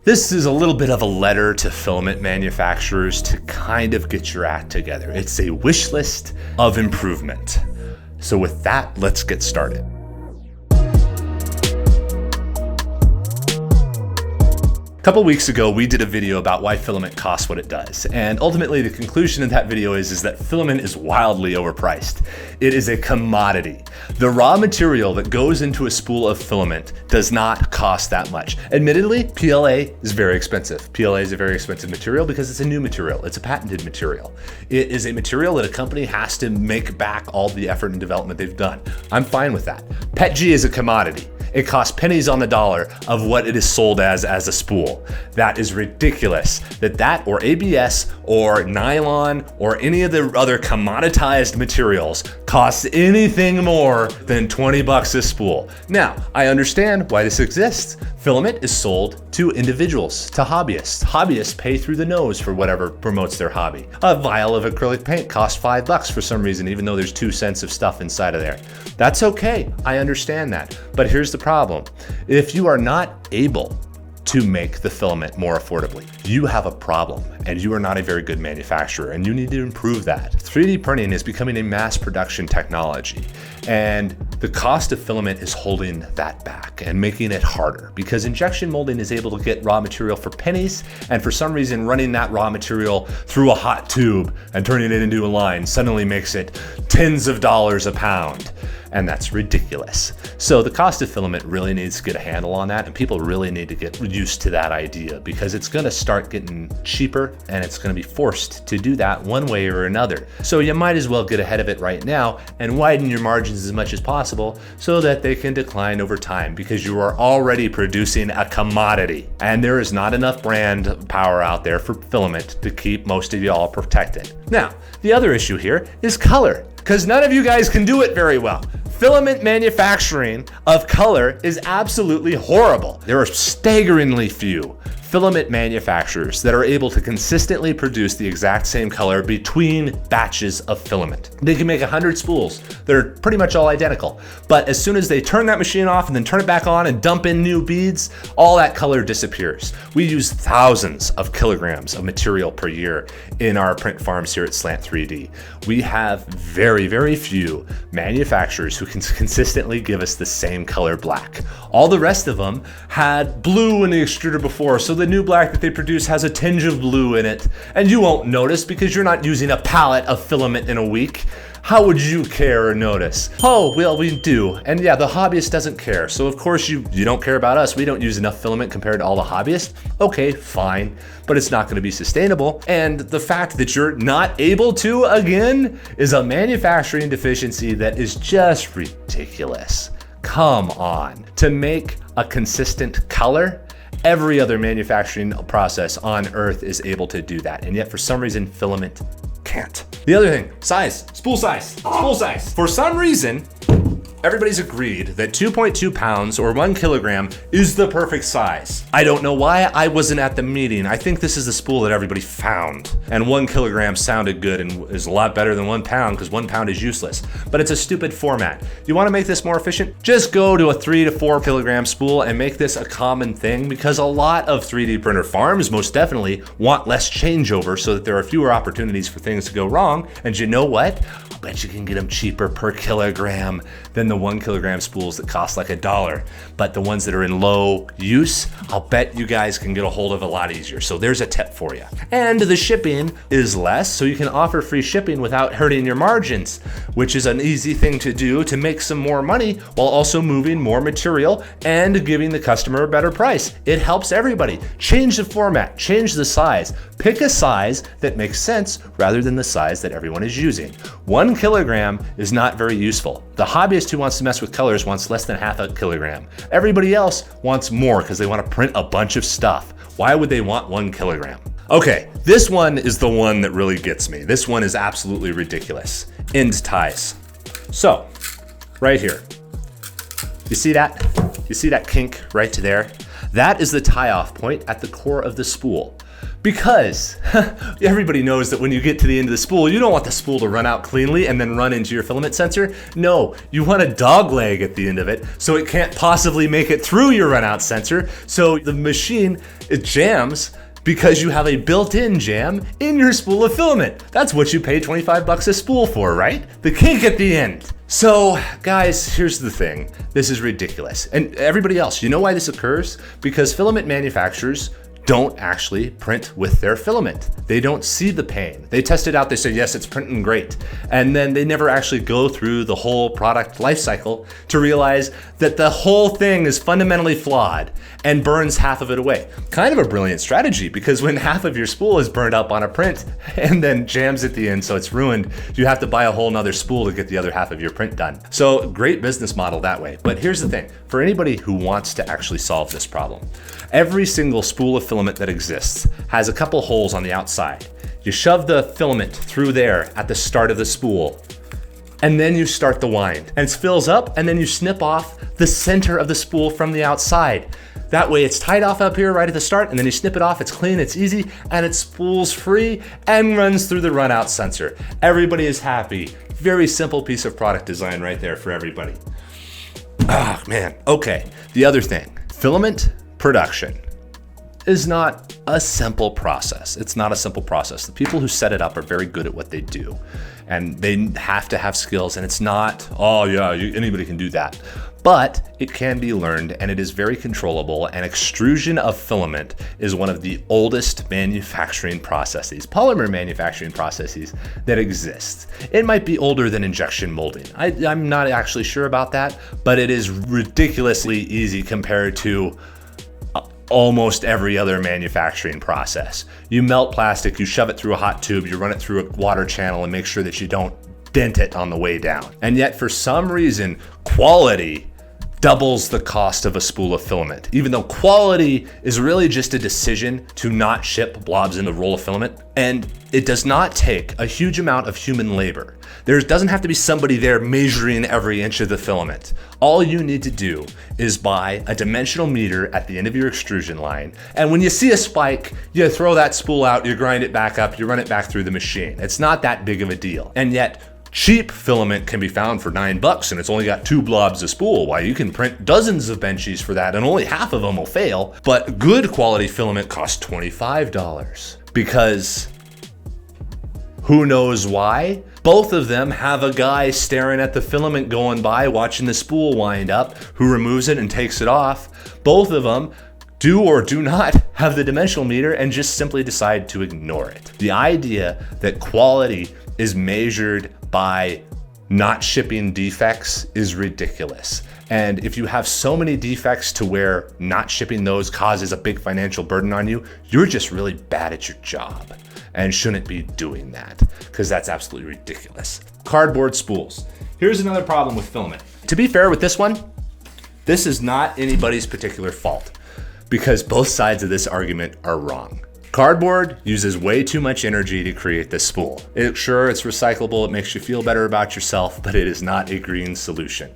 This is a little bit of a letter to filament manufacturers to kind of get your act together. It's a wish list of improvement. So with that, let's get started. A couple weeks ago, we did a video about why filament costs what it does. And ultimately, the conclusion of that video is that filament is wildly overpriced. It is a commodity. The raw material that goes into a spool of filament does not cost that much. Admittedly, PLA is very expensive. PLA is a very expensive material because it's a new material. It's a patented material. It is a material that a company has to make back all the effort and development they've done. I'm fine with that. PETG is a commodity. It costs pennies on the dollar of what it is sold as a spool. That is ridiculous. That or ABS or nylon or any of the other commoditized materials costs anything more than 20 bucks a spool. Now, I understand why this exists. Filament is sold to individuals, to hobbyists. Hobbyists pay through the nose for whatever promotes their hobby. A vial of acrylic paint costs $5 for some reason, even though there's 2 cents of stuff inside of there. That's okay, I understand that. But here's the problem. If you are not able to make the filament more affordably, you have a problem and you are not a very good manufacturer and you need to improve that. 3D printing is becoming a mass production technology and the cost of filament is holding that back and making it harder because injection molding is able to get raw material for pennies, and for some reason running that raw material through a hot tube and turning it into a line suddenly makes it tens of dollars a pound. And that's ridiculous. So the cost of filament really needs to get a handle on that, and people really need to get used to that idea because it's gonna start getting cheaper and it's gonna be forced to do that one way or another. So you might as well get ahead of it right now and widen your margins as much as possible so that they can decline over time because you are already producing a commodity and there is not enough brand power out there for filament to keep most of y'all protected. Now, the other issue here is color, because none of you guys can do it very well. Filament manufacturing of color is absolutely horrible. There are staggeringly few filament manufacturers that are able to consistently produce the exact same color between batches of filament. They can make 100 spools. They're pretty much all identical. But as soon as they turn that machine off and then turn it back on and dump in new beads, all that color disappears. We use thousands of kilograms of material per year in our print farms here at Slant 3D. We have very, very few manufacturers who can consistently give us the same color black. All the rest of them had blue in the extruder before, so the new black that they produce has a tinge of blue in it, and you won't notice because you're not using a pallet of filament in a week. How would you care or notice? Oh, well, we do. And yeah, the hobbyist doesn't care. So of course you don't care about us. We don't use enough filament compared to all the hobbyists. Okay, fine, but it's not gonna be sustainable. And the fact that you're not able to, again, is a manufacturing deficiency that is just ridiculous. Come on. To make a consistent color, every other manufacturing process on Earth is able to do that. And yet for some reason, filament can't. The other thing, size, spool size, spool size. For some reason, everybody's agreed that 2.2 pounds or 1 kilogram is the perfect size. I don't know why. I wasn't at the meeting. I think this is the spool that everybody found. And 1 kilogram sounded good and is a lot better than 1 pound because 1 pound is useless. But it's a stupid format. You want to make this more efficient? Just go to a 3 to 4 kilogram spool and make this a common thing because a lot of 3D printer farms most definitely want less changeover so that there are fewer opportunities for things to go wrong. And you know what? I bet you can get them cheaper per kilogram than the 1 kilogram spools that cost like $1. But the ones that are in low use, I'll bet you guys can get a hold of a lot easier. So there's a tip for you. And the shipping is less, so you can offer free shipping without hurting your margins, which is an easy thing to do to make some more money while also moving more material and giving the customer a better price. It helps everybody. Change the format, change the size. Pick a size that makes sense rather than the size that everyone is using. 1 kilogram is not very useful. The hobbyist who wants to mess with colors wants less than half a kilogram. Everybody else wants more because they want to print a bunch of stuff. Why would they want 1 kilogram? Okay, this one is the one that really gets me. This one is absolutely ridiculous. End ties. So, right here. You see that? You see that kink right there? That is the tie-off point at the core of the spool. Because everybody knows that when you get to the end of the spool, you don't want the spool to run out cleanly and then run into your filament sensor. No, you want a dog leg at the end of it so it can't possibly make it through your runout sensor. So the machine, it jams because you have a built-in jam in your spool of filament. That's what you pay 25 bucks a spool for, right? The kink at the end. So guys, here's the thing. This is ridiculous. And everybody else, you know why this occurs? Because filament manufacturers don't actually print with their filament. They don't see the pain. They test it out, they say, yes, it's printing great. And then they never actually go through the whole product life cycle to realize that the whole thing is fundamentally flawed and burns half of it away. Kind of a brilliant strategy, because when half of your spool is burned up on a print and then jams at the end so it's ruined, you have to buy a whole nother spool to get the other half of your print done. So great business model that way. But here's the thing, for anybody who wants to actually solve this problem, every single spool of filament that exists has a couple holes on the outside. You shove the filament through there at the start of the spool, and then you start the wind. And it fills up, and then you snip off the center of the spool from the outside. That way it's tied off up here right at the start, and then you snip it off, it's clean, it's easy, and it spools free and runs through the runout sensor. Everybody is happy. Very simple piece of product design right there for everybody. Ah, man. Okay, the other thing, filament production is not a simple process. It's not a simple process. The people who set it up are very good at what they do, and they have to have skills, and it's not, oh yeah, anybody can do that. But it can be learned, and it is very controllable, and extrusion of filament is one of the oldest manufacturing processes, polymer manufacturing processes that exist. It might be older than injection molding. I'm not actually sure about that, but it is ridiculously easy compared to almost every other manufacturing process. You melt plastic, you shove it through a hot tube, you run it through a water channel and make sure that you don't dent it on the way down. And yet for some reason, quality doubles the cost of a spool of filament, even though quality is really just a decision to not ship blobs in the roll of filament. And it does not take a huge amount of human labor. There doesn't have to be somebody there measuring every inch of the filament. All you need to do is buy a dimensional meter at the end of your extrusion line. And when you see a spike, you throw that spool out, you grind it back up, you run it back through the machine. It's not that big of a deal. And yet, cheap filament can be found for $9 and it's only got 2 blobs a spool. Why, you can print dozens of benchies for that and only half of them will fail. But good quality filament costs $25 because who knows why? Both of them have a guy staring at the filament going by, watching the spool wind up, who removes it and takes it off. Both of them do or do not have the dimensional meter and just simply decide to ignore it. The idea that quality is measured by not shipping defects is ridiculous. And if you have so many defects to where not shipping those causes a big financial burden on you, you're just really bad at your job and shouldn't be doing that, because that's absolutely ridiculous. Cardboard spools. Here's another problem with filament. To be fair with this one, this is not anybody's particular fault, because both sides of this argument are wrong. Cardboard uses way too much energy to create this spool. Sure, it's recyclable, it makes you feel better about yourself, but it is not a green solution.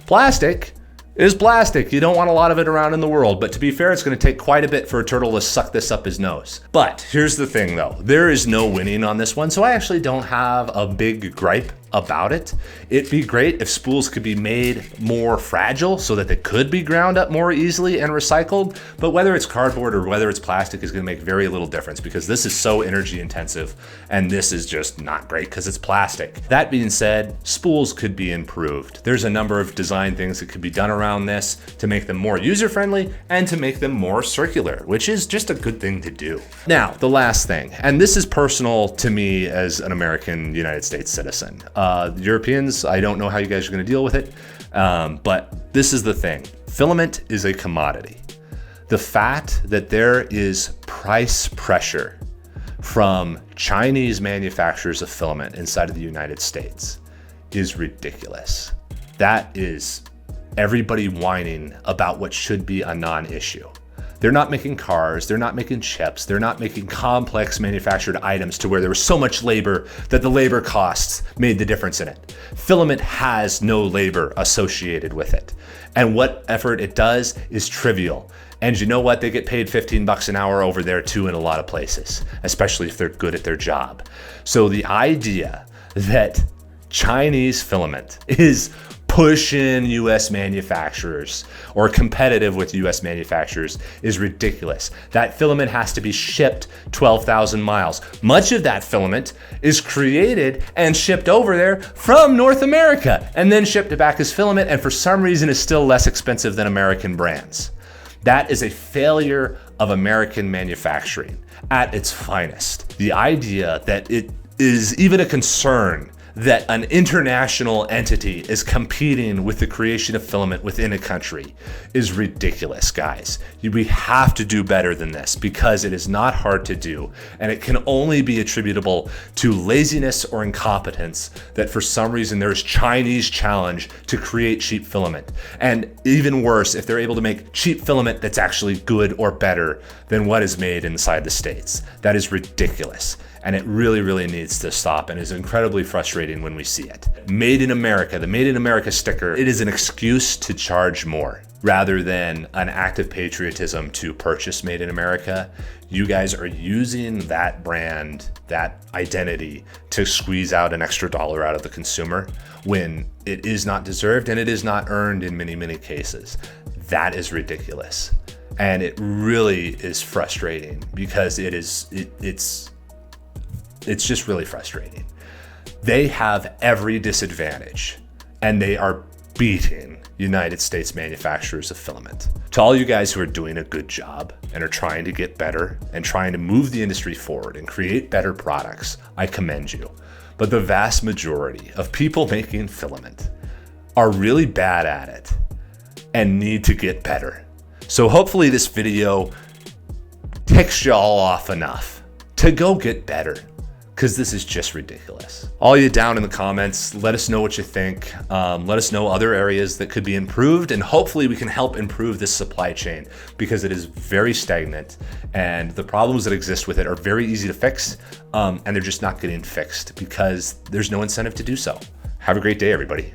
Plastic is plastic. You don't want a lot of it around in the world, but to be fair, it's gonna take quite a bit for a turtle to suck this up his nose. But here's the thing though, there is no winning on this one, so I actually don't have a big gripe about it. It'd be great if spools could be made more fragile so that they could be ground up more easily and recycled, but whether it's cardboard or whether it's plastic is gonna make very little difference, because this is so energy intensive and this is just not great because it's plastic. That being said, spools could be improved. There's a number of design things that could be done around this to make them more user-friendly and to make them more circular, which is just a good thing to do. Now, the last thing, and this is personal to me as an American United States citizen. Europeans, I don't know how you guys are gonna deal with it, but this is the thing. Filament is a commodity. The fact that there is price pressure from Chinese manufacturers of filament inside of the United States is ridiculous. That is everybody whining about what should be a non-issue. They're not making cars, they're not making chips, they're not making complex manufactured items to where there was so much labor that the labor costs made the difference in it. Filament has no labor associated with it. And what effort it does is trivial. And you know what? They get paid 15 bucks an hour over there too in a lot of places, especially if they're good at their job. So the idea that Chinese filament is pushing US manufacturers or competitive with US manufacturers is ridiculous. That filament has to be shipped 12,000 miles. Much of that filament is created and shipped over there from North America and then shipped back as filament, and for some reason is still less expensive than American brands. That is a failure of American manufacturing at its finest. The idea that it is even a concern that an international entity is competing with the creation of filament within a country is ridiculous, guys. We have to do better than this because it is not hard to do, and it can only be attributable to laziness or incompetence that for some reason there's Chinese challenge to create cheap filament. And even worse, if they're able to make cheap filament that's actually good or better than what is made inside the States. That is ridiculous. And it really, really needs to stop and is incredibly frustrating when we see it. Made in America, the Made in America sticker, it is an excuse to charge more rather than an act of patriotism to purchase Made in America. You guys are using that brand, that identity to squeeze out an extra dollar out of the consumer when it is not deserved and it is not earned in many, many cases. That is ridiculous. And it really is frustrating because it's just really frustrating. They have every disadvantage and they are beating United States manufacturers of filament. To all you guys who are doing a good job and are trying to get better and trying to move the industry forward and create better products, I commend you. But the vast majority of people making filament are really bad at it and need to get better. So hopefully this video ticks y'all off enough to go get better, because this is just ridiculous. All you down in the comments, let us know what you think. Let us know other areas that could be improved, and hopefully we can help improve this supply chain because it is very stagnant and the problems that exist with it are very easy to fix, and they're just not getting fixed because there's no incentive to do so. Have a great day, everybody.